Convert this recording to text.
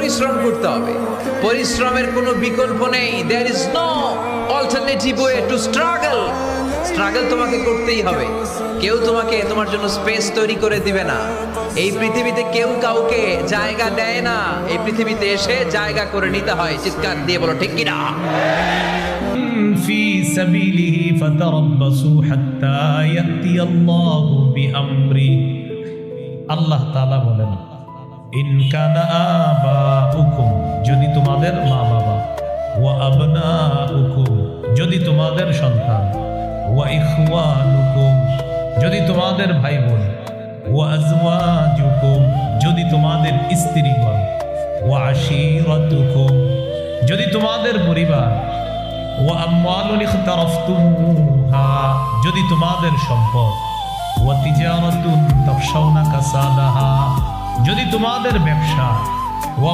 পরিশ্রম করতে হবে, পরিশ্রমের কোনো বিকল্প নেই। There is no alternative way to struggle. Struggle তোমাকে করতেই হবে। কেউ তোমাকে তোমার জন্য স্পেস তৈরি করে দিবে না। এই পৃথিবীতে কেউ কাউকে জায়গা দেয় না, এই পৃথিবীতে এসে জায়গা করে নিতে হয়। চিৎকার দিয়ে বলো ঠিক কিনা? في سبيله فتربصوا حتى يأتي الله بأمره আল্লাহ তাআলা বলেন ইন কানা আবাউকুম, যদি তোমাদের মা বাবা, ওয়া আবনাউকুম, যদি তোমাদের সন্তান, ওয়া ইখওয়ানুকুম, যদি তোমাদের ভাই বোন, ওয়া আজওয়াজুকুম, যদি তোমাদের স্ত্রীগণ, ওয়া আশীরাতুকুম, যদি তোমাদের পরিবার, ওয়া আমওয়ালুন ইখতারাফতুমুহা, যদি তোমাদের সম্পদ, ওয়া তিজারাতুন তাখশাউনা কাসাদাহা, যদি তোমাদের ব্যবসা, ওয়া